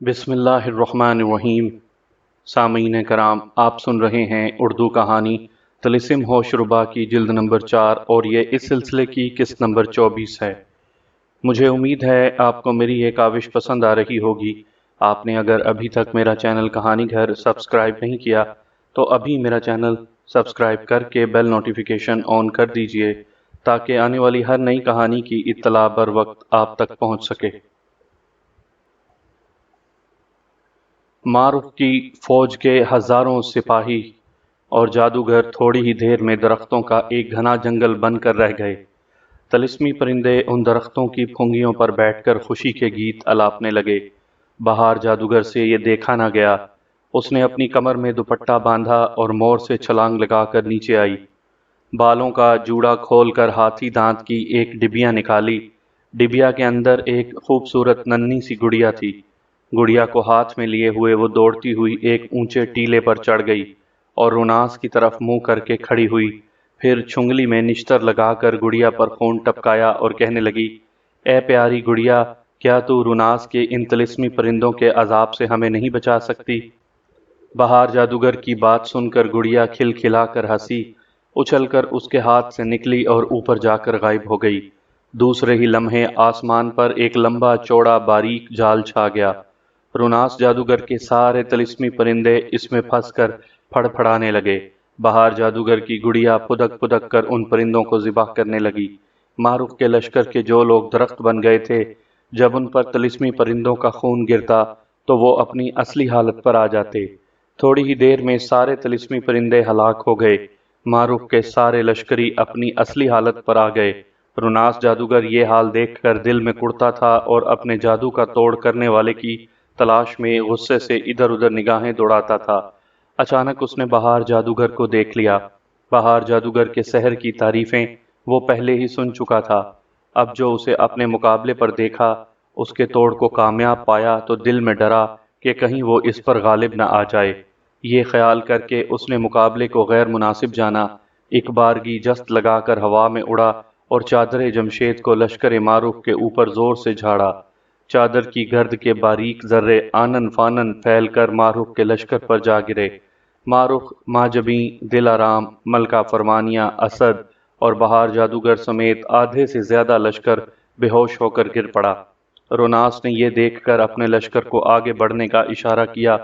بسم اللہ الرحمن الرحیم۔ سامعین کرام، آپ سن رہے ہیں اردو کہانی طلسم ہوش ربا کی جلد نمبر 4 اور یہ اس سلسلے کی قسط نمبر 24 ہے۔ مجھے امید ہے آپ کو میری یہ کاوش پسند آ رہی ہوگی۔ آپ نے اگر ابھی تک میرا چینل کہانی گھر سبسکرائب نہیں کیا تو ابھی میرا چینل سبسکرائب کر کے بیل نوٹیفیکیشن آن کر دیجئے تاکہ آنے والی ہر نئی کہانی کی اطلاع بر وقت آپ تک پہنچ سکے۔ مارخ کی فوج کے ہزاروں سپاہی اور جادوگر تھوڑی ہی دیر میں درختوں کا ایک گھنا جنگل بن کر رہ گئے۔ طلسمی پرندے ان درختوں کی پھنگیوں پر بیٹھ کر خوشی کے گیت الاپنے لگے۔ بہار جادوگر سے یہ دیکھا نہ گیا۔ اس نے اپنی کمر میں دوپٹہ باندھا اور مور سے چھلانگ لگا کر نیچے آئی۔ بالوں کا جوڑا کھول کر ہاتھی دانت کی ایک ڈبیا نکالی۔ ڈبیا کے اندر ایک خوبصورت ننھی سی گڑیا تھی۔ گڑیا کو ہاتھ میں لیے ہوئے وہ دوڑتی ہوئی ایک اونچے ٹیلے پر چڑھ گئی اور روناس کی طرف منہ کر کے کھڑی ہوئی۔ پھر چھنگلی میں نشتر لگا کر گڑیا پر خون ٹپکایا اور کہنے لگی، اے پیاری گڑیا، کیا تو روناس کے ان طلسمی پرندوں کے عذاب سے ہمیں نہیں بچا سکتی؟ بہار جادوگر کی بات سن کر گڑیا کھل کھلا کر ہنسی، اچھل کر اس کے ہاتھ سے نکلی اور اوپر جا کر غائب ہو گئی۔ دوسرے ہی لمحے آسمان پر ایک لمبا چوڑا باریک جال چھا گیا۔ روناس جادوگر کے سارے طلسمی پرندے اس میں پھنس کر پھڑ پھڑانے لگے۔ بہار جادوگر کی گڑیا پھدک پھدک کر ان پرندوں کو ذبح کرنے لگی۔ مارخ کے لشکر کے جو لوگ درخت بن گئے تھے، جب ان پر طلسمی پرندوں کا خون گرتا تو وہ اپنی اصلی حالت پر آ جاتے۔ تھوڑی ہی دیر میں سارے طلسمی پرندے ہلاک ہو گئے۔ مارخ کے سارے لشکری اپنی اصلی حالت پر آ گئے۔ روناس جادوگر یہ حال دیکھ کر دل میں کڑتا تھا اور اپنے جادو کا توڑ کرنے والے کی تلاش میں غصے سے ادھر ادھر نگاہیں دوڑاتا تھا۔ اچانک اس نے بہار جادوگر کو دیکھ لیا۔ بہار جادوگر کے سحر کی تعریفیں وہ پہلے ہی سن چکا تھا۔ اب جو اسے اپنے مقابلے پر دیکھا، اس کے توڑ کو کامیاب پایا تو دل میں ڈرا کہ کہیں وہ اس پر غالب نہ آ جائے۔ یہ خیال کر کے اس نے مقابلے کو غیر مناسب جانا، ایک بارگی جست لگا کر ہوا میں اڑا اور چادر جمشید کو لشکر مارخ کے اوپر زور سے جھاڑا۔ چادر کی گرد کے باریک ذرے آنن فانن پھیل کر مارخ کے لشکر پر جا گرے۔ مارخ، ماجبیں، دل آرام، ملکہ فرمانیہ، اسد اور بہار جادوگر سمیت آدھے سے زیادہ لشکر بے ہوش ہو کر گر پڑا۔ روناس نے یہ دیکھ کر اپنے لشکر کو آگے بڑھنے کا اشارہ کیا۔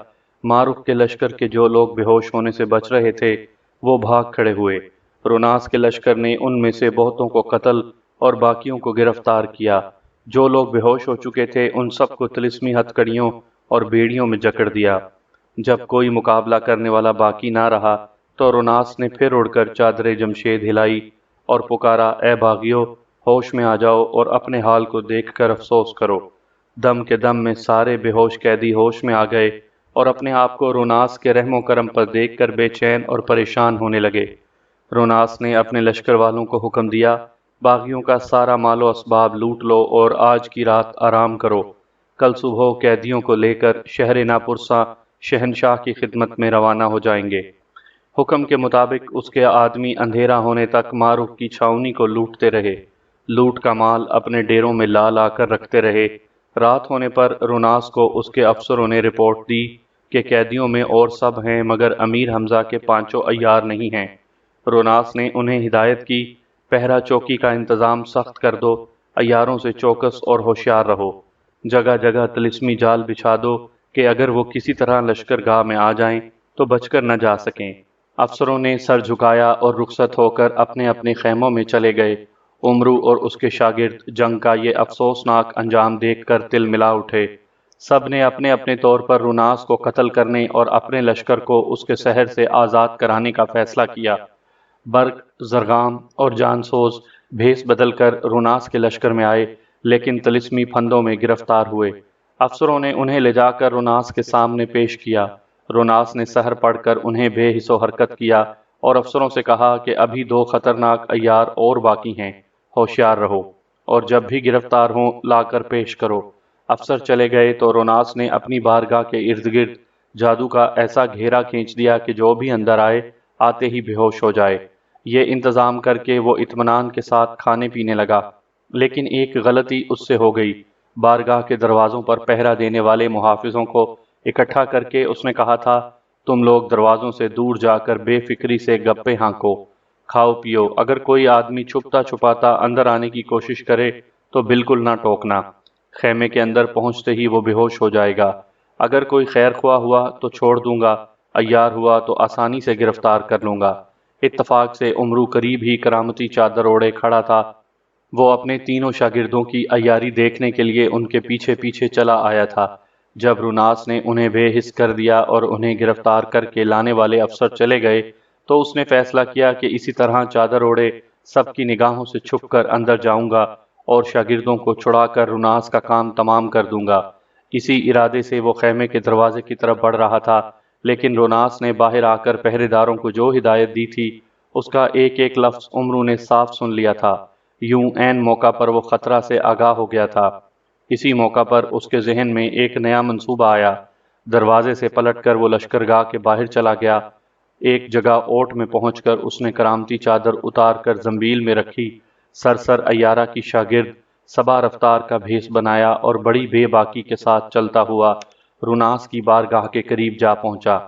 مارخ کے لشکر کے جو لوگ بے ہوش ہونے سے بچ رہے تھے وہ بھاگ کھڑے ہوئے۔ روناس کے لشکر نے ان میں سے بہتوں کو قتل اور باقیوں کو گرفتار کیا۔ جو لوگ بے ہوش ہو چکے تھے ان سب کو طلسمی ہتھ کڑیوں اور بیڑیوں میں جکڑ دیا۔ جب کوئی مقابلہ کرنے والا باقی نہ رہا تو روناس نے پھر اڑ کر چادر جمشید ہلائی اور پکارا، اے باغیو، ہوش میں آ جاؤ اور اپنے حال کو دیکھ کر افسوس کرو۔ دم کے دم میں سارے بے ہوش قیدی ہوش میں آ گئے اور اپنے آپ کو روناس کے رحم و کرم پر دیکھ کر بے چین اور پریشان ہونے لگے۔ روناس نے اپنے لشکر والوں کو حکم دیا، باغیوں کا سارا مال و اسباب لوٹ لو اور آج کی رات آرام کرو۔ کل صبح قیدیوں کو لے کر شہر ناپرساں شہنشاہ کی خدمت میں روانہ ہو جائیں گے۔ حکم کے مطابق اس کے آدمی اندھیرا ہونے تک مارخ کی چھاؤنی کو لوٹتے رہے۔ لوٹ کا مال اپنے ڈیروں میں لا لا کر رکھتے رہے۔ رات ہونے پر روناس کو اس کے افسروں نے رپورٹ دی کہ قیدیوں میں اور سب ہیں مگر امیر حمزہ کے پانچوں عیار نہیں ہیں۔ روناس نے انہیں ہدایت کی، پہرا چوکی کا انتظام سخت کر دو، عیاروں سے چوکس اور ہوشیار رہو۔ جگہ جگہ طلسمی جال بچھا دو کہ اگر وہ کسی طرح لشکر گاہ میں آ جائیں تو بچ کر نہ جا سکیں۔ افسروں نے سر جھکایا اور رخصت ہو کر اپنے اپنے خیموں میں چلے گئے۔ امرو اور اس کے شاگرد جنگ کا یہ افسوسناک انجام دیکھ کر تل ملا اٹھے۔ سب نے اپنے اپنے طور پر روناس کو قتل کرنے اور اپنے لشکر کو اس کے سحر سے آزاد کرانے کا فیصلہ کیا۔ برق، زرغام اور جانسوز بھیس بدل کر روناس کے لشکر میں آئے لیکن طلسمی پھندوں میں گرفتار ہوئے۔ افسروں نے انہیں لے جا کر روناس کے سامنے پیش کیا۔ روناس نے سحر پڑھ کر انہیں بے حس و حرکت کیا اور افسروں سے کہا کہ ابھی دو خطرناک عیار اور باقی ہیں، ہوشیار رہو اور جب بھی گرفتار ہوں لا کر پیش کرو۔ افسر چلے گئے تو روناس نے اپنی بارگاہ کے ارد گرد جادو کا ایسا گھیرا کھینچ دیا کہ جو بھی اندر آئے آتے ہی بے ہوش ہو جائے۔ یہ انتظام کر کے وہ اطمینان کے ساتھ کھانے پینے لگا، لیکن ایک غلطی اس سے ہو گئی۔ بارگاہ کے دروازوں پر پہرا دینے والے محافظوں کو اکٹھا کر کے اس نے کہا تھا، تم لوگ دروازوں سے دور جا کر بے فکری سے گپے ہانکو، کھاؤ پیو، اگر کوئی آدمی چھپتا چھپاتا اندر آنے کی کوشش کرے تو بالکل نہ ٹوکنا، خیمے کے اندر پہنچتے ہی وہ بے ہوش ہو جائے گا، اگر کوئی خیر خواہ ہوا تو چھوڑ دوں گا، عیار ہوا تو آسانی سے گرفتار کر لوں گا۔ اتفاق سے عمرو قریب ہی کرامتی چادر اوڑے کھڑا تھا، وہ اپنے تینوں شاگردوں کی عیاری دیکھنے کے لیے ان کے پیچھے پیچھے چلا آیا تھا۔ جب روناس نے انہیں بے حس کر دیا اور انہیں گرفتار کر کے لانے والے افسر چلے گئے تو اس نے فیصلہ کیا کہ اسی طرح چادر اوڑے سب کی نگاہوں سے چھپ کر اندر جاؤں گا اور شاگردوں کو چھڑا کر روناس کا کام تمام کر دوں گا۔ اسی ارادے سے وہ خیمے کے دروازے کی طرف بڑھ رہا تھا، لیکن روناس نے باہر آ کر پہرے داروں کو جو ہدایت دی تھی اس کا ایک ایک لفظ عمرو نے صاف سن لیا تھا۔ یوں عین موقع پر وہ خطرہ سے آگاہ ہو گیا تھا۔ اسی موقع پر اس کے ذہن میں ایک نیا منصوبہ آیا۔ دروازے سے پلٹ کر وہ لشکرگاہ کے باہر چلا گیا۔ ایک جگہ اوٹ میں پہنچ کر اس نے کرامتی چادر اتار کر زنبیل میں رکھی، سرسر ایارہ کی شاگرد صبا رفتار کا بھیس بنایا اور بڑی بے باکی کے ساتھ چلتا ہوا روناس کی بارگاہ کے قریب جا پہنچا۔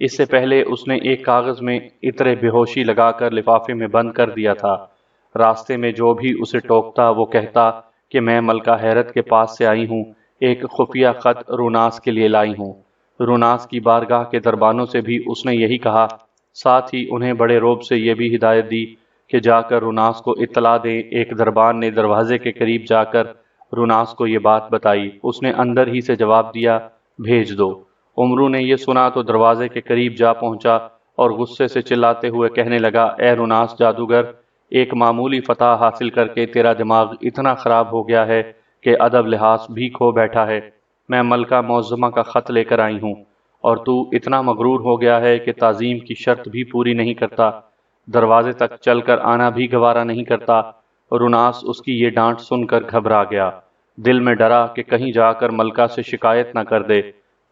اس سے پہلے اس نے ایک کاغذ میں عطر بے ہوشی لگا کر لفافے میں بند کر دیا تھا۔ راستے میں جو بھی اسے ٹوکتا وہ کہتا کہ میں ملکہ حیرت کے پاس سے آئی ہوں، ایک خفیہ خط روناس کے لیے لائی ہوں۔ روناس کی بارگاہ کے دربانوں سے بھی اس نے یہی کہا، ساتھ ہی انہیں بڑے روب سے یہ بھی ہدایت دی کہ جا کر روناس کو اطلاع دیں۔ ایک دربان نے دروازے کے قریب جا کر روناس کو یہ بات بتائی۔ اس نے اندر ہی سے جواب دیا، بھیج دو۔ عمرو نے یہ سنا تو دروازے کے قریب جا پہنچا اور غصے سے چلاتے ہوئے کہنے لگا، اے روناس جادوگر، ایک معمولی فتح حاصل کر کے تیرا دماغ اتنا خراب ہو گیا ہے کہ ادب لحاظ بھی کھو بیٹھا ہے۔ میں ملکہ معظمہ کا خط لے کر آئی ہوں اور تو اتنا مغرور ہو گیا ہے کہ تعظیم کی شرط بھی پوری نہیں کرتا، دروازے تک چل کر آنا بھی گوارا نہیں کرتا۔ روناس اس کی یہ ڈانٹ سن کر گھبرا گیا، دل میں ڈرا کہ کہیں جا کر ملکہ سے شکایت نہ کر دے۔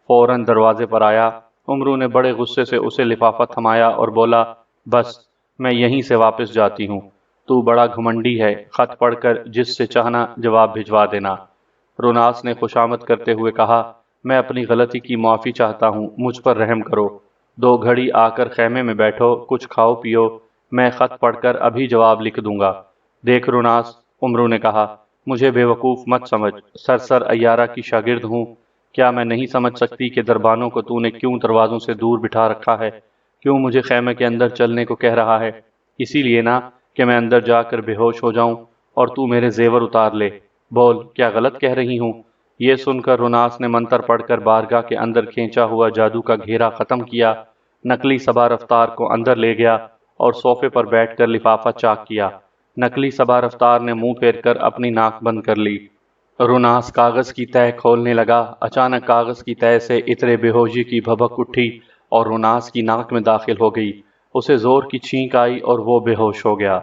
فوراً دروازے پر آیا۔ عمرو نے بڑے غصے سے اسے لفافہ تھمایا اور بولا، بس میں یہیں سے واپس جاتی ہوں، تو بڑا گھمنڈی ہے، خط پڑھ کر جس سے چاہنا جواب بھجوا دینا۔ روناس نے خوشامد کرتے ہوئے کہا، میں اپنی غلطی کی معافی چاہتا ہوں، مجھ پر رحم کرو، 2 گھڑی آ کر خیمے میں بیٹھو، کچھ کھاؤ پیو، میں خط پڑھ کر ابھی جواب لکھ دوں گا۔ دیکھ روناس، عمرو نے کہا، مجھے بے وقوف مت سمجھ، سرسر ایارہ کی شاگرد ہوں، کیا میں نہیں سمجھ سکتی کہ دربانوں کو تو نے کیوں دروازوں سے دور بٹھا رکھا ہے، کیوں مجھے خیمے کے اندر چلنے کو کہہ رہا ہے؟ اسی لیے نا کہ میں اندر جا کر بے ہوش ہو جاؤں اور تو میرے زیور اتار لے۔ بول، کیا غلط کہہ رہی ہوں؟ یہ سن کر روناس نے منتر پڑھ کر بارگاہ کے اندر کھینچا ہوا جادو کا گھیرا ختم کیا، نقلی صبا رفتار کو اندر لے گیا اور صوفے پر بیٹھ کر لفافہ چاک کیا۔ نقلی صبا رفتار نے منہ پھیر کر اپنی ناک بند کر لی۔ روناس کاغذ کی تہہ کھولنے لگا۔ اچانک کاغذ کی تہہ سے عطر بے ہوشی کی بھبک اٹھی اور روناس کی ناک میں داخل ہو گئی۔ اسے زور کی چھینک آئی اور وہ بے ہوش ہو گیا۔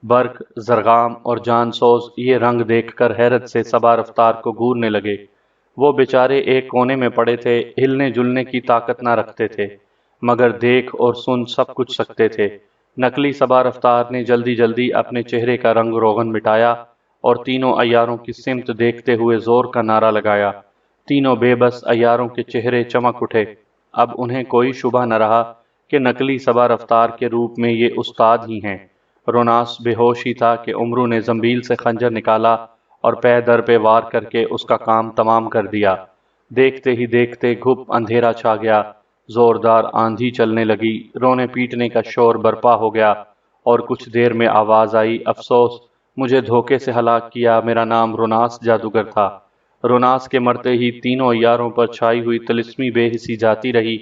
برق، زرغام اور جان سوز یہ رنگ دیکھ کر حیرت سے صبا رفتار کو گورنے لگے۔ وہ بیچارے ایک کونے میں پڑے تھے، ہلنے جلنے کی طاقت نہ رکھتے تھے، مگر دیکھ اور سن سب کچھ سکتے تھے۔ نقلی صبا رفتار نے جلدی جلدی اپنے چہرے کا رنگ روغن مٹایا اور تینوں عیاروں کی سمت دیکھتے ہوئے زور کا نعرہ لگایا۔ تینوں بے بس عیاروں کے چہرے چمک اٹھے۔ اب انہیں کوئی شبہ نہ رہا کہ نقلی صبا رفتار کے روپ میں یہ استاد ہی ہیں۔ روناس بے ہوش ہی تھا کہ عمرو نے زنبیل سے خنجر نکالا اور پے در پہ وار کر کے اس کا کام تمام کر دیا۔ دیکھتے ہی دیکھتے گھپ اندھیرا چھا گیا، زوردار آندھی چلنے لگی، رونے پیٹنے کا شور برپا ہو گیا اور کچھ دیر میں آواز آئی، افسوس، مجھے دھوکے سے ہلاک کیا، میرا نام روناس جادوگر تھا۔ روناس کے مرتے ہی تینوں عیاروں پر چھائی ہوئی طلسمی بے حسی جاتی رہی۔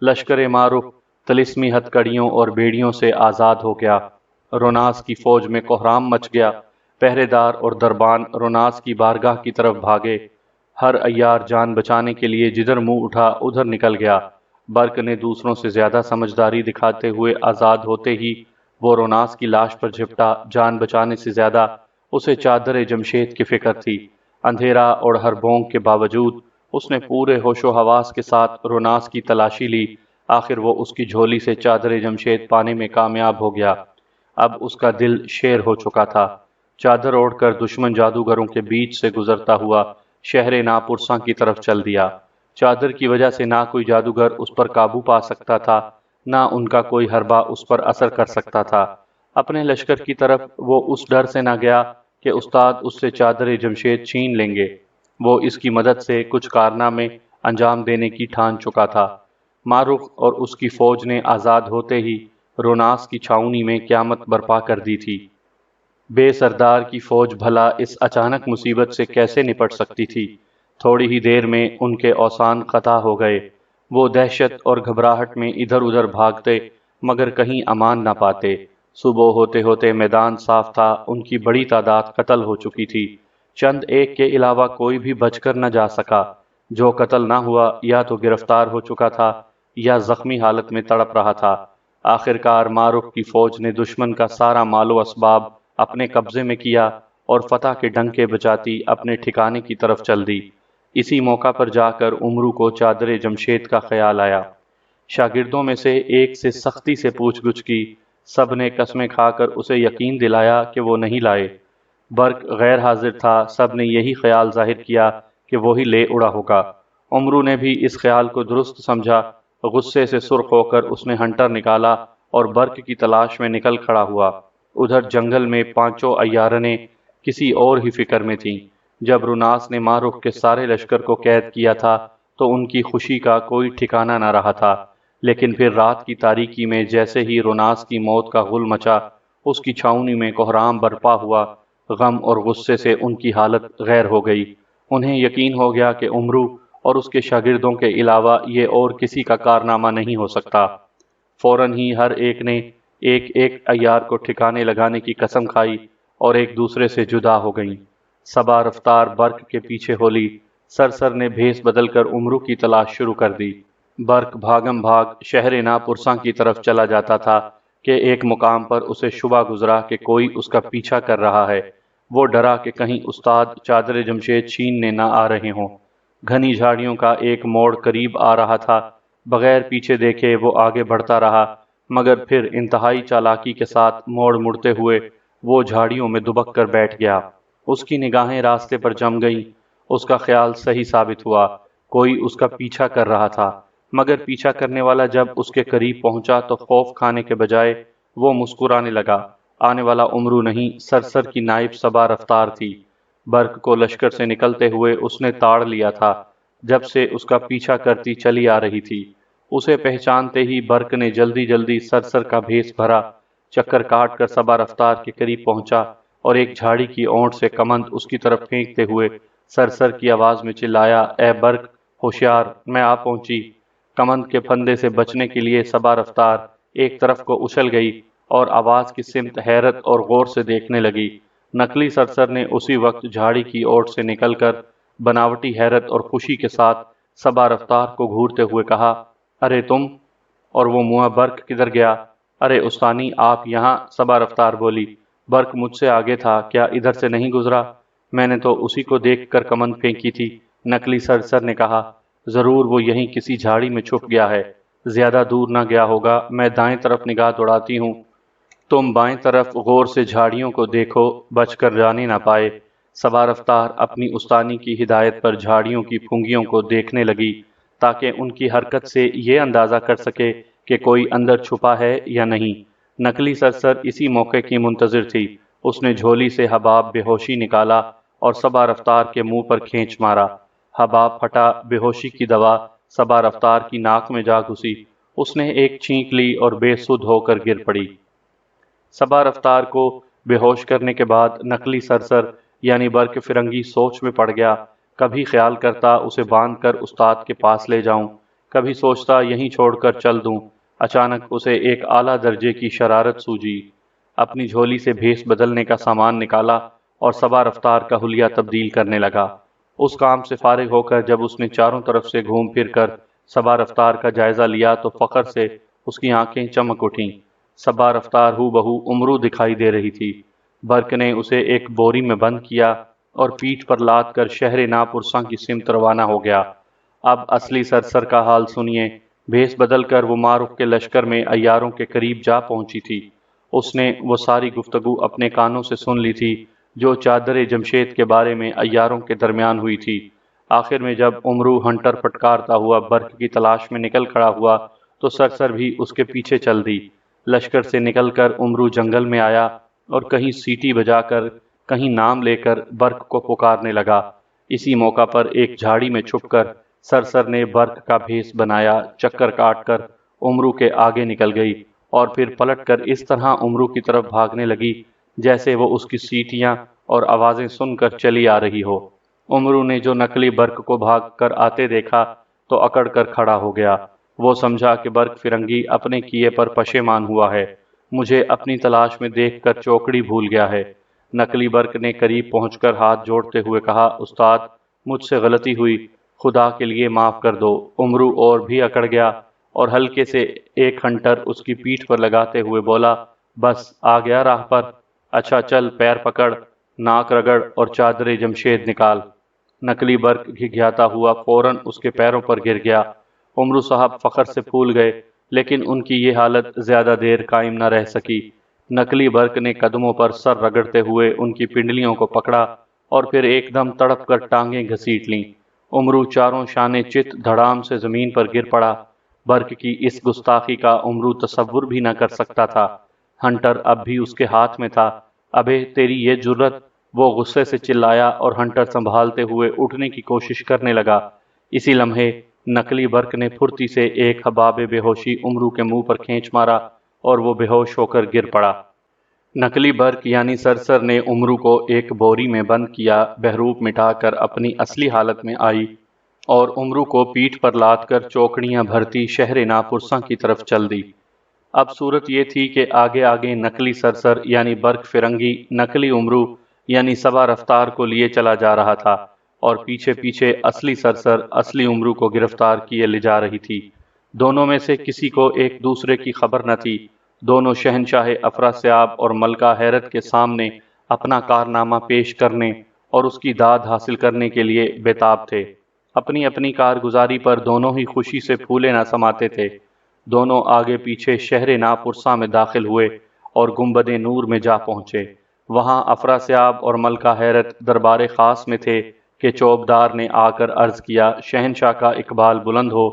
لشکر معروف طلسمی ہتھ کڑیوں اور بیڑیوں سے آزاد ہو گیا۔ روناس کی فوج میں کوہرام مچ گیا۔ پہرے دار اور دربان روناس کی بارگاہ کی طرف بھاگے۔ ہر عیار جان بچانے کے لیے جدھر منہ اٹھا ادھر نکل گیا۔ برق نے دوسروں سے زیادہ سمجھداری دکھاتے ہوئے آزاد ہوتے ہی وہ روناس کی لاش پر جھپٹا۔ جان بچانے سے زیادہ اسے چادر جمشید کی فکر تھی۔ اندھیرا اور ہر بونگ کے باوجود اس نے پورے ہوش و حواس کے ساتھ روناس کی تلاشی لی۔ آخر وہ اس کی جھولی سے چادر جمشید پانے میں کامیاب ہو گیا۔ اب اس کا دل شیر ہو چکا تھا۔ چادر اوڑھ کر دشمن جادوگروں کے بیچ سے گزرتا ہوا شہر ناپرساں کی طرف چل دیا۔ چادر کی وجہ سے نہ کوئی جادوگر اس پر قابو پا سکتا تھا، نہ ان کا کوئی حربہ اس پر اثر کر سکتا تھا۔ اپنے لشکر کی طرف وہ اس ڈر سے نہ گیا کہ استاد اس سے چادر جمشید چھین لیں گے۔ وہ اس کی مدد سے کچھ کارنامے انجام دینے کی ٹھان چکا تھا۔ مارخ اور اس کی فوج نے آزاد ہوتے ہی روناس کی چھاؤنی میں قیامت برپا کر دی تھی۔ بے سردار کی فوج بھلا اس اچانک مصیبت سے کیسے نپٹ سکتی تھی؟ تھوڑی ہی دیر میں ان کے اوسان قطع ہو گئے۔ وہ دہشت اور گھبراہٹ میں ادھر ادھر بھاگتے مگر کہیں امان نہ پاتے۔ صبح ہوتے ہوتے میدان صاف تھا، ان کی بڑی تعداد قتل ہو چکی تھی۔ چند ایک کے علاوہ کوئی بھی بچ کر نہ جا سکا۔ جو قتل نہ ہوا یا تو گرفتار ہو چکا تھا یا زخمی حالت میں تڑپ رہا تھا۔ آخرکار مارخ کی فوج نے دشمن کا سارا مال و اسباب اپنے قبضے میں کیا اور فتح کے ڈنکے بجاتی اپنے ٹھکانے کی طرف چل دی۔ اسی موقع پر جا کر عمرو کو چادر جمشید کا خیال آیا۔ شاگردوں میں سے ایک سے سختی سے پوچھ گچھ کی۔ سب نے قسمیں کھا کر اسے یقین دلایا کہ وہ نہیں لائے۔ برق غیر حاضر تھا، سب نے یہی خیال ظاہر کیا کہ وہی لے اڑا ہوگا۔ عمرو نے بھی اس خیال کو درست سمجھا۔ غصے سے سرخ ہو کر اس نے ہنٹر نکالا اور برق کی تلاش میں نکل کھڑا ہوا۔ ادھر جنگل میں پانچوں عیارنیں کسی اور ہی فکر میں تھیں۔ جب روناس نے مارخ کے سارے لشکر کو قید کیا تھا تو ان کی خوشی کا کوئی ٹھکانہ نہ رہا تھا، لیکن پھر رات کی تاریکی میں جیسے ہی روناس کی موت کا غل مچا، اس کی چھاؤنی میں کوہرام برپا ہوا۔ غم اور غصے سے ان کی حالت غیر ہو گئی۔ انہیں یقین ہو گیا کہ عمرو اور اس کے شاگردوں کے علاوہ یہ اور کسی کا کارنامہ نہیں ہو سکتا۔ فوراً ہی ہر ایک نے ایک ایک عیار کو ٹھکانے لگانے کی قسم کھائی اور ایک دوسرے سے جدا ہو گئیں۔ صبا رفتار برق کے پیچھے ہو لی۔ سرسر نے بھیس بدل کر عمرو کی تلاش شروع کر دی۔ برق بھاگم بھاگ شہر ناپرساں کی طرف چلا جاتا تھا کہ ایک مقام پر اسے شبہ گزرا کہ کوئی اس کا پیچھا کر رہا ہے۔ وہ ڈرا کہ کہیں استاد چادر جمشید چھیننے نہ آ رہے ہوں۔ گھنی جھاڑیوں کا ایک موڑ قریب آ رہا تھا۔ بغیر پیچھے دیکھے وہ آگے بڑھتا رہا، مگر پھر انتہائی چالاکی کے ساتھ موڑ مڑتے ہوئے وہ جھاڑیوں میں دبک کر بیٹھ گیا۔ اس کی نگاہیں راستے پر جم گئیں۔ اس کا خیال صحیح ثابت ہوا، کوئی اس کا پیچھا کر رہا تھا، مگر پیچھا کرنے والا جب اس کے قریب پہنچا تو خوف کھانے کے بجائے وہ مسکرانے لگا۔ آنے والا عمرو نہیں، سرسر کی نائب صبا رفتار تھی۔ برق کو لشکر سے نکلتے ہوئے اس نے تاڑ لیا تھا، جب سے اس کا پیچھا کرتی چلی آ رہی تھی۔ اسے پہچانتے ہی برق نے جلدی جلدی سرسر کا بھیس بھرا، چکر کاٹ کر صبا رفتار کے قریب پہنچا اور ایک جھاڑی کی اونٹ سے کمند اس کی طرف پھینکتے ہوئے سرسر کی آواز میں چلایا، اے برق ہوشیار، میں آ پہنچی۔ کمند کے پھندے سے بچنے کے لیے صبا رفتار ایک طرف کو اچھل گئی اور آواز کی سمت حیرت اور غور سے دیکھنے لگی۔ نقلی سرسر نے اسی وقت جھاڑی کی اوٹ سے نکل کر بناوٹی حیرت اور خوشی کے ساتھ صبا رفتار کو گھورتے ہوئے کہا، ارے تم! اور وہ منہ برق کدھر گیا؟ ارے استانی آپ یہاں! صبا رفتار بولی، برق مجھ سے آگے تھا، کیا ادھر سے نہیں گزرا؟ میں نے تو اسی کو دیکھ کر کمند پھینکی تھی۔ نقلی سرسر نے کہا، ضرور وہ یہیں کسی جھاڑی میں چھپ گیا ہے، زیادہ دور نہ گیا ہوگا، میں دائیں طرف نگاہ دوڑاتی ہوں، تم بائیں طرف غور سے جھاڑیوں کو دیکھو، بچ کر جانے نہ پائے۔ صبا رفتار اپنی استانی کی ہدایت پر جھاڑیوں کی پھنگیوں کو دیکھنے لگی تاکہ ان کی حرکت سے یہ اندازہ کر سکے کہ کوئی اندر چھپا ہے یا نہیں۔ نقلی سرسر اسی موقع کی منتظر تھی۔ اس نے جھولی سے حباب بے ہوشی نکالا اور صبا رفتار کے منہ پر کھینچ مارا۔ حباب پھٹا، بے ہوشی کی دوا صبا رفتار کی ناک میں جا گھسی۔ اس نے ایک چھینک لی اور بے سدھ ہو کر گر پڑی۔ صبا رفتار کو بے ہوش کرنے کے بعد نقلی سرسر یعنی برق فرنگی سوچ میں پڑ گیا۔ کبھی خیال کرتا اسے باندھ کر استاد کے پاس لے جاؤں، کبھی سوچتا یہیں چھوڑ کر چل دوں۔ اچانک اسے ایک اعلیٰ درجے کی شرارت سوجی۔ اپنی جھولی سے بھیس بدلنے کا سامان نکالا اور صبا رفتار کا حلیہ تبدیل کرنے لگا۔ اس کام سے فارغ ہو کر جب اس نے چاروں طرف سے گھوم پھر کر صبا رفتار کا جائزہ لیا تو فخر سے اس کی آنکھیں چمک اٹھیں۔ صبا رفتار ہو بہو عمرو دکھائی دے رہی تھی۔ برق نے اسے ایک بوری میں بند کیا اور پیٹھ پر لاد کر شہر ناپرساں کی سمت روانہ ہو گیا۔ اب اصلی سرسر کا حال سنیے۔ بھیس بدل کر وہ مارخ کے لشکر میں عیاروں کے قریب جا پہنچی تھی۔ اس نے وہ ساری گفتگو اپنے کانوں سے سن لی تھی جو چادر جمشید کے بارے میں عیاروں کے درمیان ہوئی تھی۔ آخر میں جب امرو ہنٹر پھٹکارتا ہوا برق کی تلاش میں نکل کھڑا ہوا تو سرسر بھی اس کے پیچھے چل دی۔ لشکر سے نکل کر امرو جنگل میں آیا اور کہیں سیٹی بجا کر کہیں نام لے کر برق کو پکارنے لگا۔ اسی موقع پر ایک جھاڑی میں چھپ کر سرسر نے برق کا بھیس بنایا، چکر کاٹ کر امرو کے آگے نکل گئی اور پھر پلٹ کر اس طرح امرو کی طرف بھاگنے لگی جیسے وہ اس کی سیٹیاں اور آوازیں سن کر چلی آ رہی ہو۔ امرو نے جو نکلی برق کو بھاگ کر آتے دیکھا تو اکڑ کر کھڑا ہو گیا۔ وہ سمجھا کہ برق فرنگی اپنے کیے پر پشیمان ہوا ہے، مجھے اپنی تلاش میں دیکھ کر چوکڑی بھول گیا ہے۔ نکلی برق نے قریب پہنچ کر ہاتھ جوڑتے ہوئے کہا، استاد مجھ سے غلطی ہوئی، خدا کے لیے معاف کر دو۔ امرو اور بھی اکڑ گیا اور ہلکے سے ایک ہنٹر اس کی پیٹھ پر لگاتے ہوئے بولا، بس آ گیا راہ پر؟ اچھا چل، پیر پکڑ، ناک رگڑ اور چادر جمشید نکال۔ نکلی برق گھگھیاتا ہوا فوراً اس کے پیروں پر گر گیا۔ امرو صاحب فخر سے پھول گئے، لیکن ان کی یہ حالت زیادہ دیر قائم نہ رہ سکی۔ نکلی برق نے قدموں پر سر رگڑتے ہوئے ان کی پنڈلیوں کو پکڑا اور پھر ایک دم تڑپ کر ٹانگیں گھسیٹ لیں۔ امرو چاروں شانے چت دھڑام سے زمین پر گر پڑا۔ برق کی اس گستاخی کا امرو تصور بھی نہ کر سکتا تھا۔ ہنٹر اب بھی اس کے ہاتھ میں تھا۔ ابے تیری یہ جرت! وہ غصے سے چلایا اور ہنٹر سنبھالتے ہوئے اٹھنے کی کوشش کرنے لگا۔ اسی لمحے نکلی برق نے پھرتی سے ایک حباب بے ہوشی امرو کے منہ پر کھینچ مارا اور وہ بے ہوش ہو کر گر پڑا۔ نکلی برق یعنی سرسر نے امرو کو ایک بوری میں بند کیا، بہروپ مٹا کر اپنی اصلی حالت میں آئی اور امرو کو پیٹھ پر لاد کر چوکڑیاں بھرتی شہر ناپرساں کی طرف چل دی۔ اب صورت یہ تھی کہ آگے آگے نکلی سرسر یعنی برق فرنگی نکلی امرو یعنی سبا رفتار کو لیے چلا جا رہا تھا اور پیچھے پیچھے اصلی سرسر اصلی امرو کو گرفتار کیے لے جا رہی تھی۔ دونوں میں سے کسی کو ایک دوسرے کی خبر نہ تھی۔ دونوں شہنشاہ افراسیاب اور ملکہ حیرت کے سامنے اپنا کارنامہ پیش کرنے اور اس کی داد حاصل کرنے کے لیے بےتاب تھے۔ اپنی اپنی کارگزاری پر دونوں ہی خوشی سے پھولے نہ سماتے تھے۔ دونوں آگے پیچھے شہر ناپرساں میں داخل ہوئے اور گنبد نور میں جا پہنچے۔ وہاں افراسیاب اور ملکہ حیرت دربار خاص میں تھے کہ چوبدار نے آ کر عرض کیا، شہنشاہ کا اقبال بلند ہو،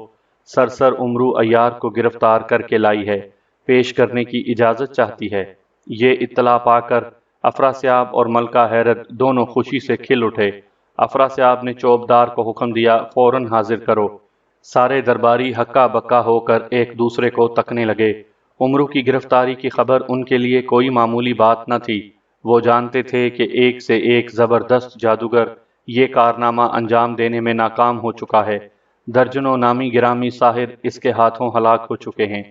سرسر امرو عیار کو گرفتار کر کے لائی ہے، پیش کرنے کی اجازت چاہتی ہے۔ یہ اطلاع پا کر افراسیاب اور ملکہ حیرت دونوں خوشی سے کھل اٹھے۔ افراسیاب نے چوبدار کو حکم دیا، فوراً حاضر کرو۔ سارے درباری ہکا بکا ہو کر ایک دوسرے کو تکنے لگے۔ امرو کی گرفتاری کی خبر ان کے لیے کوئی معمولی بات نہ تھی۔ وہ جانتے تھے کہ ایک سے ایک زبردست جادوگر یہ کارنامہ انجام دینے میں ناکام ہو چکا ہے۔ درجنوں نامی گرامی ساحر اس کے ہاتھوں ہلاک ہو چکے ہیں۔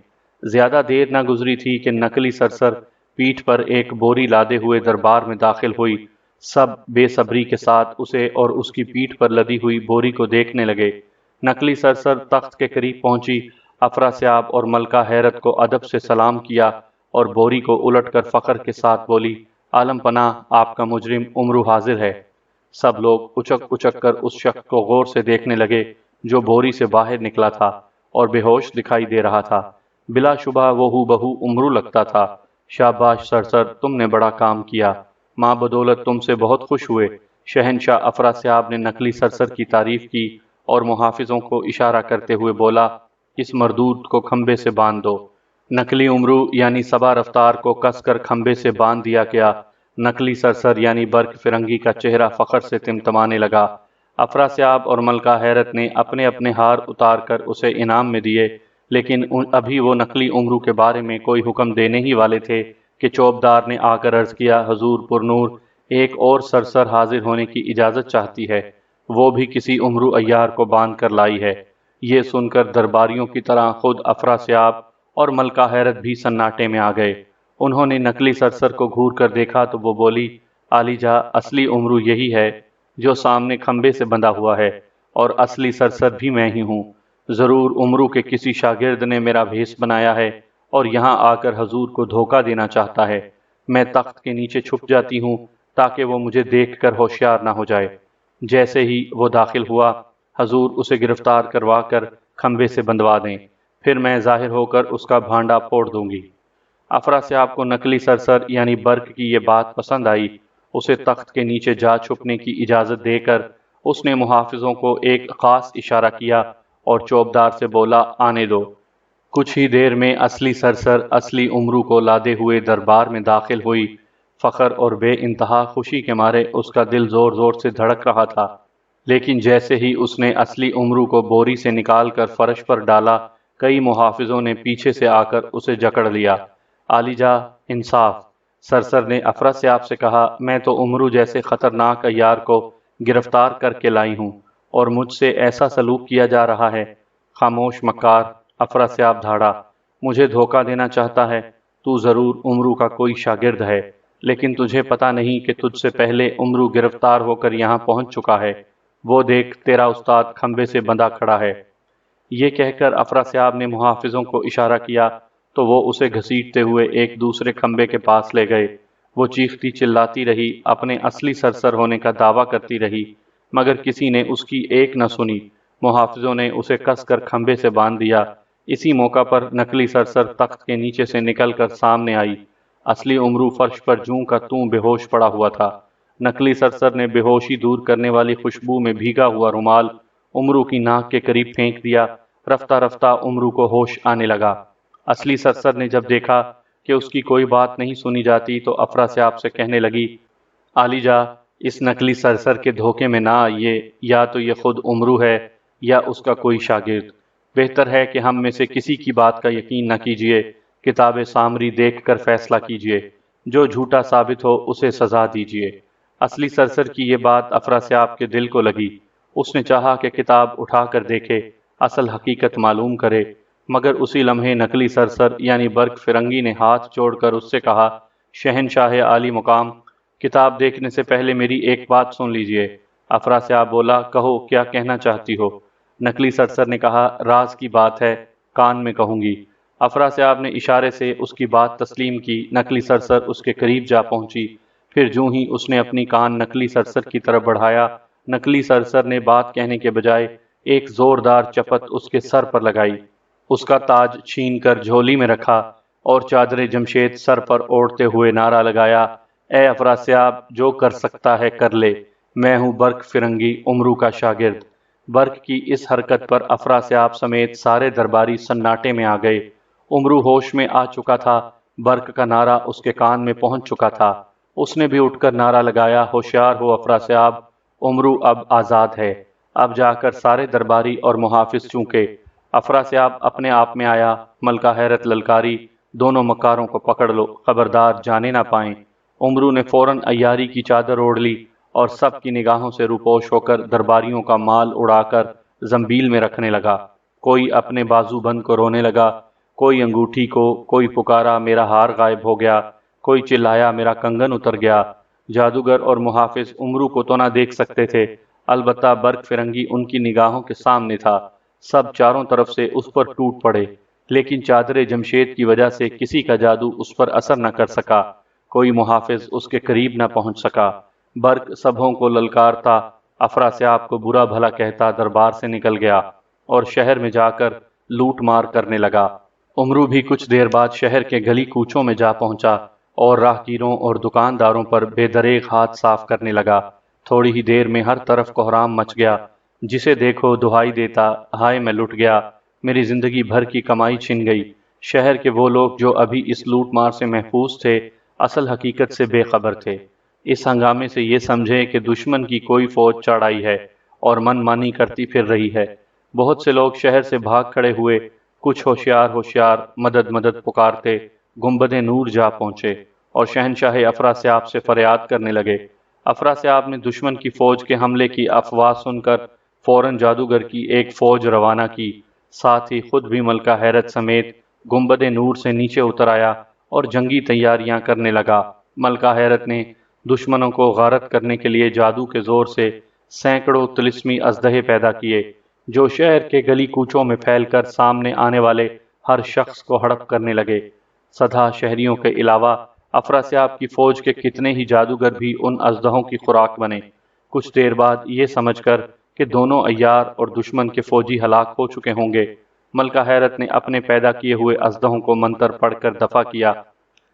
زیادہ دیر نہ گزری تھی کہ نکلی سرسر پیٹھ پر ایک بوری لادے ہوئے دربار میں داخل ہوئی۔ سب بے صبری کے ساتھ اسے اور اس کی پیٹھ پر لدی ہوئی بوری کو دیکھنے لگے۔ نکلی سرسر تخت کے قریب پہنچی، افراسیاب اور ملکہ حیرت کو ادب سے سلام کیا اور بوری کو الٹ کر فخر کے ساتھ بولی، عالم پناہ، آپ کا مجرم امرو حاضر ہے۔ سب لوگ اچک اچک کر اس شخص کو غور سے دیکھنے لگے جو بوری سے باہر نکلا تھا اور بے ہوش دکھائی دے رہا تھا۔ بلا شبہ وہ ہو بہو امرو لگتا تھا۔ شاباش سرسر، تم نے بڑا کام کیا، ماں بدولت تم سے بہت خوش ہوئے۔ شہنشاہ افراسیاب نے نکلی سرسر کی تعریف کی اور محافظوں کو اشارہ کرتے ہوئے بولا، اس مردود کو کھمبے سے باندھ دو۔ نکلی امرو یعنی سبا رفتار کو کس کر کھمبے سے باندھ دیا گیا۔ نکلی سرسر یعنی برق فرنگی کا چہرہ فخر سے تمتمانے لگا۔ افراسیاب اور ملکہ حیرت نے اپنے اپنے ہار اتار کر اسے انعام میں دیے، لیکن ابھی وہ نکلی امرو کے بارے میں کوئی حکم دینے ہی والے تھے کہ چوبدار نے آ کر عرض کیا، حضور پرنور، ایک اور سرسر حاضر ہونے کی اجازت چاہتی ہے، وہ بھی کسی امرو عیار کو باندھ کر لائی ہے۔ یہ سن کر درباریوں کی طرح خود افراسیاب اور ملکہ حیرت بھی سناٹے میں آ گئے۔ انہوں نے نکلی سرسر کو گھور کر دیکھا تو وہ بولی، عالی جا، اصلی امرو یہی ہے جو سامنے کھمبے سے بندھا ہوا ہے، اور اصلی سرسر بھی میں ہی ہوں۔ ضرور امرو کے کسی شاگرد نے میرا بھیس بنایا ہے اور یہاں آ کر حضور کو دھوکہ دینا چاہتا ہے۔ میں تخت کے نیچے چھپ جاتی ہوں تاکہ وہ مجھے دیکھ کر ہوشیار نہ ہو جائے۔ جیسے ہی وہ داخل ہوا، حضور اسے گرفتار کروا کر کھمبے سے بندھوا دیں، پھر میں ظاہر ہو کر اس کا بھانڈا پھوڑ دوں گی۔ افراسیاب کو نکلی سرسر یعنی برق کی یہ بات پسند آئی اسے تخت کے نیچے جا چھپنے کی اجازت دے کر اس نے محافظوں کو ایک خاص اشارہ کیا اور چوبدار سے بولا، آنے دو۔ کچھ ہی دیر میں اصلی سرسر اصلی امرو کو لادے ہوئے دربار میں داخل ہوئی۔ فخر اور بے انتہا خوشی کے مارے اس کا دل زور زور سے دھڑک رہا تھا، لیکن جیسے ہی اس نے اصلی امرو کو بوری سے نکال کر فرش پر ڈالا، کئی محافظوں نے پیچھے سے آ کر اسے جکڑ لیا۔ عالیجا، انصاف! سرسر نے افراسیاب سے کہا، میں تو امرو جیسے خطرناک عیار کو گرفتار کر کے لائی ہوں اور مجھ سے ایسا سلوک کیا جا رہا ہے۔ خاموش مکار! افراسیاب دھاڑا، مجھے دھوکہ دینا چاہتا ہے؟ تو ضرور امرو کا کوئی شاگرد ہے، لیکن تجھے پتا نہیں کہ تجھ سے پہلے امرو گرفتار ہو کر یہاں پہنچ چکا ہے۔ وہ دیکھ، تیرا استاد کھمبے سے بندھا کھڑا ہے۔ یہ کہہ کر افراسیاب نے محافظوں کو اشارہ کیا تو وہ اسے گھسیٹتے ہوئے ایک دوسرے کھمبے کے پاس لے گئے۔ وہ چیختی چلاتی رہی، اپنے اصلی سرسر ہونے کا دعویٰ کرتی رہی، مگر کسی نے اس کی ایک نہ سنی۔ محافظوں نے اسے کس کر کھمبے سے باندھ دیا۔ اسی موقع پر نقلی سرسر تخت کے نیچے سے نکل کر سامنے آئی۔ اصلی امرو فرش پر جوں کا توں بے ہوش پڑا ہوا تھا۔ نقلی سرسر نے بے ہوشی دور کرنے والی خوشبو میں بھیگا ہوا رومال امرو کی ناک کے قریب پھینک دیا۔ رفتہ رفتہ امرو کو ہوش آنے لگا۔ اصلی سرسر نے جب دیکھا کہ اس کی کوئی بات نہیں سنی جاتی تو افراسیاب سے کہنے لگی، عالیجا، اس نقلی سرسر کے دھوکے میں نہ آئیے، یا تو یہ خود امرو ہے یا اس کا کوئی شاگرد۔ بہتر ہے کہ ہم میں سے کسی کی بات کا یقین نہ کیجیے، کتاب سامری دیکھ کر فیصلہ کیجیے، جو جھوٹا ثابت ہو اسے سزا دیجیے۔ اصلی سرسر کی یہ بات افراسیاب کے دل کو لگی۔ اس نے چاہا کہ کتاب اٹھا کر دیکھے، اصل حقیقت معلوم کرے، مگر اسی لمحے نقلی سرسر یعنی برق فرنگی نے ہاتھ جوڑ کر اس سے کہا، شہنشاہ عالی مقام، کتاب دیکھنے سے پہلے میری ایک بات سن لیجیے۔ افراسیاب بولا، کہو، کیا کہنا چاہتی ہو؟ نقلی سرسر نے کہا، راز کی بات ہے، کان میں کہوں گی۔ افراسیاب نے اشارے سے اس کی بات تسلیم کی۔ نقلی سرسر اس کے قریب جا پہنچی۔ پھر جوں ہی اس نے اپنی کان نقلی سرسر کی طرف بڑھایا، نقلی سرسر نے بات کہنے کے بجائے ایک زوردار چپت اس کے سر پر لگائی، اس کا تاج چھین کر جھولی میں رکھا اور چادر جمشید سر پر اوڑھتے ہوئے نعرہ لگایا، اے افراسیاب، جو کر سکتا ہے کر لے، میں ہوں برق فرنگی، امرو کا شاگرد۔ برق کی اس حرکت پر افراسیاب سمیت سارے درباری سناٹے میں آ گئے۔ امرو ہوش میں آ چکا تھا، برق کا نعرہ اس کے کان میں پہنچ چکا تھا۔ اس نے بھی اٹھ کر نعرہ لگایا، ہوشیار ہو افراسیاب، امرو اب آزاد ہے۔ اب جا کر سارے درباری اور محافظ چونکے۔ افراسیاب اپنے آپ میں آیا۔ ملکہ حیرت للکاری، دونوں مکاروں کو پکڑ لو، خبردار جانے نہ پائیں۔ امرو نے فوراً عیاری کی چادر اوڑھ لی اور سب کی نگاہوں سے روپوش ہو کر درباریوں کا مال اڑا کر زنبیل میں رکھنے لگا۔ کوئی اپنے بازو بند کو رونے لگا، کوئی انگوٹھی کو، کوئی پکارا میرا ہار غائب ہو گیا، کوئی چلایا میرا کنگن اتر گیا۔ جادوگر اور محافظ امرو کو تو نہ دیکھ سکتے تھے، البتہ برق فرنگی ان کی نگاہوں کے سامنے تھا۔ سب چاروں طرف سے اس پر ٹوٹ پڑے، لیکن چادر جمشید کی وجہ سے کسی کا جادو اس پر اثر نہ کر سکا، کوئی محافظ اس کے قریب نہ پہنچ سکا۔ برق سبھوں کو للکارتا، افراسیاب کو برا بھلا کہتا دربار سے نکل گیا اور شہر میں جا کر لوٹ مار کرنے لگا۔ امرو بھی کچھ دیر بعد شہر کے گلی کوچوں میں جا پہنچا اور راہگیروں اور دکانداروں پر بے دریغ ہاتھ صاف کرنے لگا۔ تھوڑی ہی دیر میں ہر طرف کوہرام مچ گیا، جسے دیکھو دہائی دیتا، ہائے میں لٹ گیا، میری زندگی بھر کی کمائی چھن گئی۔ شہر کے وہ لوگ جو ابھی اس لوٹ مار سے محفوظ تھے، اصل حقیقت سے بے خبر تھے۔ اس ہنگامے سے یہ سمجھے کہ دشمن کی کوئی فوج چڑھ آئی ہے اور من مانی کرتی پھر رہی ہے۔ بہت سے لوگ شہر سے بھاگ کھڑے ہوئے، کچھ ہوشیار مدد مدد پکارتے گنبد نور جا پہنچے اور شہنشاہ افراسیاب سے فریاد کرنے لگے۔ افراسیاب نے دشمن کی فوج کے حملے کی افواہ سن کر فوراً جادوگر کی ایک فوج روانہ کی، ساتھ ہی خود بھی ملکہ حیرت سمیت گنبد نور سے نیچے اتر آیا اور جنگی تیاریاں کرنے لگا۔ ملکہ حیرت نے دشمنوں کو غارت کرنے کے لیے جادو کے زور سے سینکڑوں طلسمی اژدہے پیدا کیے، جو شہر کے گلی کوچوں میں پھیل کر سامنے آنے والے ہر شخص کو ہڑپ کرنے لگے۔ سدھا شہریوں کے علاوہ افراسیاب کی فوج کے کتنے ہی جادوگر بھی ان اژدہوں کی خوراک بنے۔ کچھ دیر بعد یہ سمجھ کر کہ دونوں عیار اور دشمن کے فوجی ہلاک ہو چکے ہوں گے، ملکہ حیرت نے اپنے پیدا کیے ہوئے اژدہوں کو منتر پڑھ کر دفع کیا۔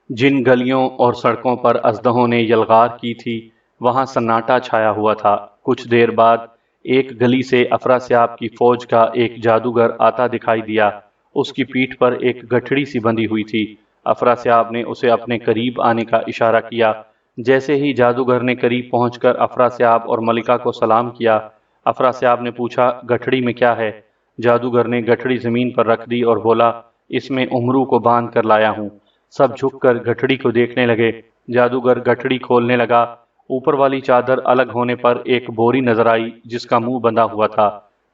جن گلیوں اور سڑکوں پر اژدہوں نے یلغار کی تھی وہاں سناٹا چھایا ہوا تھا۔ کچھ دیر بعد ایک گلی سے افراسیاب کی فوج کا ایک جادوگر آتا دکھائی دیا۔ اس کی پیٹھ پر ایک گٹھڑی سی بندھی ہوئی تھی۔ افراسیاب نے اسے اپنے قریب آنے کا اشارہ کیا۔ جیسے ہی جادوگر نے قریب پہنچ کر افراسیاب اور ملکہ کو سلام کیا، افراسیاب نے پوچھا، گٹھڑی میں کیا ہے؟ جادوگر نے گٹھڑی زمین پر رکھ دی اور بولا، اس میں امرو کو باندھ کر لایا ہوں۔ سب جھک کر گٹھڑی کو دیکھنے لگے۔ جادوگر گٹھڑی کھولنے لگا۔ اوپر والی چادر الگ ہونے پر ایک بوری نظر آئی جس کا منہ بندھا ہوا تھا۔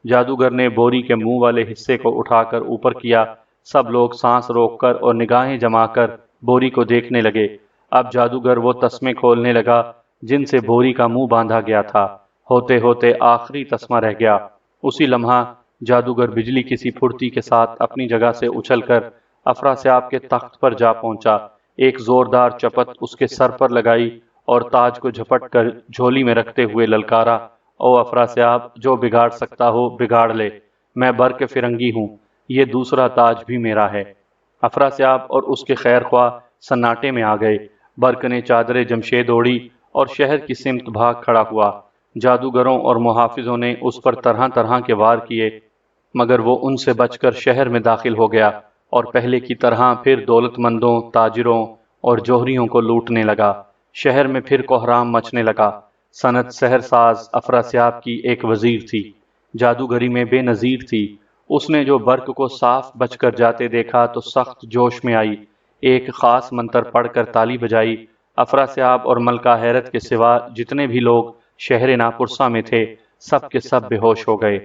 جادوگر نے بوری کے منہ والے حصے کو اٹھا کر اوپر کیا۔ سب لوگ سانس روک کر اور نگاہیں جما کر بوری کو دیکھنے لگے۔ اب جادوگر وہ تسمے کھولنے لگا جن سے بوری کا منہ باندھا گیا تھا۔ ہوتے ہوتے آخری تسمہ رہ گیا۔ اسی لمحہ جادوگر بجلی کسی پھرتی کے ساتھ اپنی جگہ سے اچھل کر افراسیاب کے تخت پر جا پہنچا۔ ایک زوردار چپت اس کے سر پر لگائی اور تاج کو جھپٹ کر جھولی میں رکھتے ہوئے للکارا، او افراسیاب، جو بگاڑ سکتا ہو بگاڑ لے، میں برق فرنگی ہوں، یہ دوسرا تاج بھی میرا ہے۔ افراسیاب اور اس کے خیر خواہ سناٹے میں آ گئے۔ برق نے چادر جمشید اوڑھی اور شہر کی سمت بھاگ کھڑا ہوا۔ جادوگروں اور محافظوں نے اس پر طرح طرح کے وار کیے، مگر وہ ان سے بچ کر شہر میں داخل ہو گیا اور پہلے کی طرح پھر دولت مندوں، تاجروں اور جوہریوں کو لوٹنے لگا۔ شہر میں پھر کوہرام مچنے لگا۔ سنت سحر ساز افراسیاب کی ایک وزیر تھی، جادوگری میں بے نظیر تھی۔ اس نے جو برق کو صاف بچ کر جاتے دیکھا تو سخت جوش میں آئی۔ ایک خاص منتر پڑھ کر تالی بجائی۔ افراسیاب اور ملکہ حیرت کے سوا جتنے بھی لوگ شہر ناپرسا میں تھے سب کے سب بے ہوش ہو گئے۔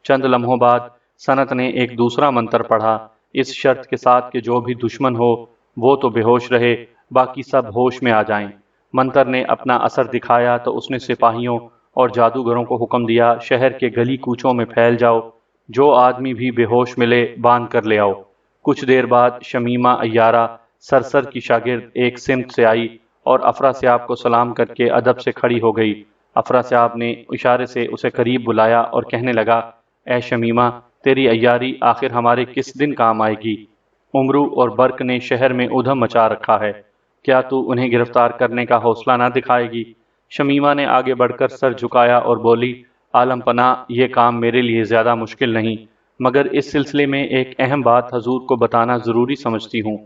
چند لمحوں بعد سنت نے ایک دوسرا منتر پڑھا، اس شرط کے ساتھ کہ جو بھی دشمن ہو وہ تو بے ہوش رہے، باقی سب ہوش میں آ جائیں۔ منتر نے اپنا اثر دکھایا تو اس نے سپاہیوں اور جادوگروں کو حکم دیا، شہر کے گلی کوچوں میں پھیل جاؤ، جو آدمی بھی بے ہوش ملے باندھ کر لے آؤ۔ کچھ دیر بعد شمیمہ عیارہ سرسر کی شاگرد ایک سمت سے آئی اور افراسیاب کو سلام کر کے ادب سے کھڑی ہو گئی۔ افراسیاب نے اشارے سے اسے قریب بلایا اور کہنے لگا، اے شمیمہ، تیری عیاری آخر ہمارے کس دن کام آئے گی؟ امرو اور برق نے شہر میں ادھم مچا رکھا ہے، کیا تو انہیں گرفتار کرنے کا حوصلہ نہ دکھائے گی؟ شمیمہ نے آگے بڑھ کر سر جھکایا اور بولی، عالم پناہ، یہ کام میرے لیے زیادہ مشکل نہیں، مگر اس سلسلے میں ایک اہم بات حضور کو بتانا ضروری سمجھتی ہوں۔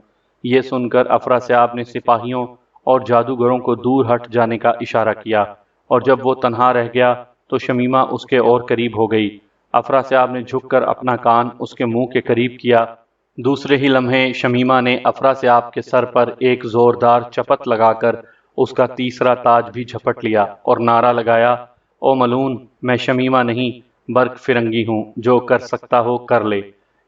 یہ سن کر افراسیاب نے سپاہیوں اور جادوگروں کو دور ہٹ جانے کا اشارہ کیا، اور جب وہ تنہا رہ گیا تو شمیمہ اس کے اور قریب ہو گئی۔ افراسیاب نے جھک کر اپنا کان اس کے منہ کے قریب کیا۔ دوسرے ہی لمحے شمیمہ نے افراسیاب کے سر پر ایک زوردار چپت لگا کر اس کا تیسرا تاج بھی جھپٹ لیا اور نعرہ لگایا، او ملون، میں شمیمہ نہیں، برق فرنگی ہوں، جو کر سکتا ہو کر لے۔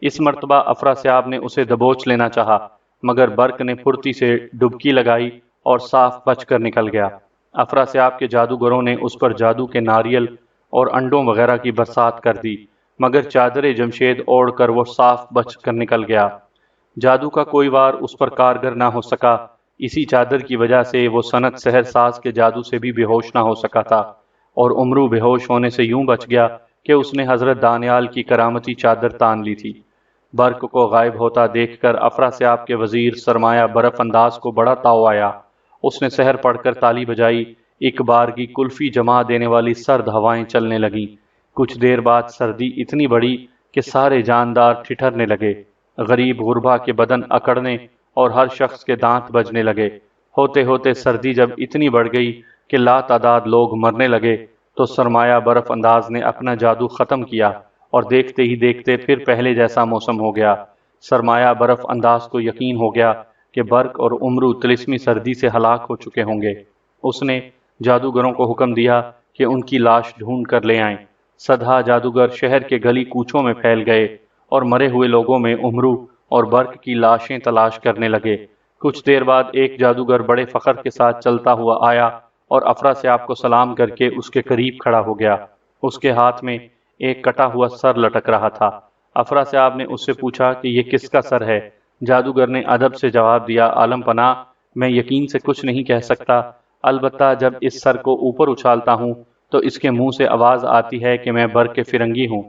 اس مرتبہ افراسیاب نے اسے دبوچ لینا چاہا، مگر برق نے پھرتی سے ڈبکی لگائی اور صاف بچ کر نکل گیا۔ افراسیاب کے جادوگروں نے اس پر جادو کے ناریل اور انڈوں وغیرہ کی برسات کر دی، مگر چادر جمشید اوڑھ کر وہ صاف بچ کر نکل گیا۔ جادو کا کوئی وار اس پر کارگر نہ ہو سکا۔ اسی چادر کی وجہ سے وہ سنت سحر ساز کے جادو سے بھی بے ہوش نہ ہو سکا تھا، اور امرو بے ہوش ہونے سے یوں بچ گیا کہ اس نے حضرت دانیال کی کرامتی چادر تان لی تھی۔ برق کو غائب ہوتا دیکھ کر افراسیاب کے وزیر سرمایہ برف انداز کو بڑا تاؤ آیا۔ اس نے سحر پڑھ کر تالی بجائی، ایک بارگی کلفی جما دینے والی سرد ہوائیں چلنے لگیں۔ کچھ دیر بعد سردی اتنی بڑھی کہ سارے جاندار ٹھٹھرنے لگے، غریب غربا کے بدن اکڑنے اور ہر شخص کے دانت بجنے لگے۔ ہوتے ہوتے سردی جب اتنی بڑھ گئی کہ لا تعداد لوگ مرنے لگے تو سرمایہ برف انداز نے اپنا جادو ختم کیا اور دیکھتے ہی دیکھتے پھر پہلے جیسا موسم ہو گیا۔ سرمایہ برف انداز کو یقین ہو گیا کہ برق اور امرو طلسمی سردی سے ہلاک ہو چکے ہوں گے۔ اس نے جادوگروں کو حکم دیا کہ ان کی لاش ڈھونڈ کر لے آئیں۔ سدھا جادوگر شہر کے گلی کوچوں میں پھیل گئے اور مرے ہوئے لوگوں میں امرو اور برق کی لاشیں تلاش کرنے لگے۔ کچھ دیر بعد ایک جادوگر بڑے فخر کے ساتھ چلتا ہوا آیا اور افراسیاب کو سلام کر کے اس کے قریب کھڑا ہو گیا۔ اس کے ہاتھ میں ایک کٹا ہوا سر لٹک رہا تھا۔ افراسیاب نے اس سے پوچھا کہ یہ کس کا سر ہے؟ جادوگر نے ادب سے جواب دیا، عالم پناہ، میں یقین سے کچھ نہیں کہہ سکتا، البتہ جب اس سر کو اوپر اچھالتا ہوں تو اس کے منہ سے آواز آتی ہے کہ میں برق فرنگی ہوں۔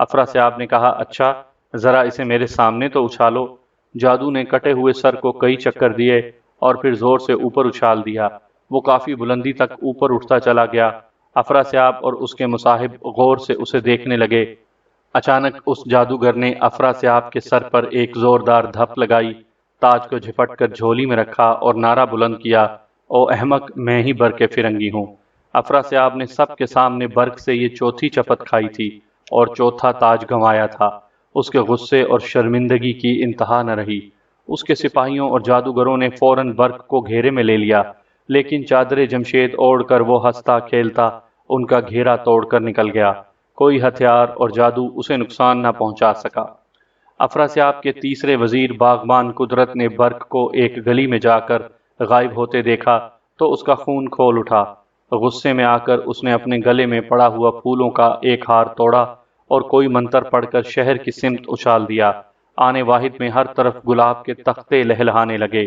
افراسیاب نے کہا، اچھا، ذرا اسے میرے سامنے تو اچھالو۔ جادو نے کٹے ہوئے سر کو کئی چکر دیے اور پھر زور سے اوپر اچھال دیا۔ وہ کافی بلندی تک اوپر اٹھتا چلا گیا۔ افراسیاب اور اس کے مصاحب غور سے اسے دیکھنے لگے۔ اچانک اس جادوگر نے افراسیاب کے سر پر ایک زوردار دھپ لگائی، تاج کو جھپٹ کر جھولی میں رکھا اور نعرہ بلند کیا، او احمق، میں ہی برق فرنگی ہوں۔ افراسیاب نے سب کے سامنے برق سے یہ چوتھی چپت کھائی تھی اور چوتھا تاج گنوایا تھا۔ اس کے غصے اور شرمندگی کی انتہا نہ رہی۔ اس کے سپاہیوں اور جادوگروں نے فوراً برق کو گھیرے میں لے لیا، لیکن چادر جمشید اوڑھ کر وہ ہنستا کھیلتا ان کا گھیرا توڑ کر نکل گیا۔ کوئی ہتھیار اور جادو اسے نقصان نہ پہنچا سکا۔ افراسیاب کے تیسرے وزیر باغبان قدرت نے برق کو ایک گلی میں جا کر غائب ہوتے دیکھا تو اس کا خون کھول اٹھا۔ غصے میں آ کر اس نے اپنے گلے میں پڑا ہوا پھولوں کا ایک ہار توڑا اور کوئی منتر پڑھ کر شہر کی سمت اچھال دیا۔ آنے واحد میں ہر طرف گلاب کے تختے لہلہانے لگے۔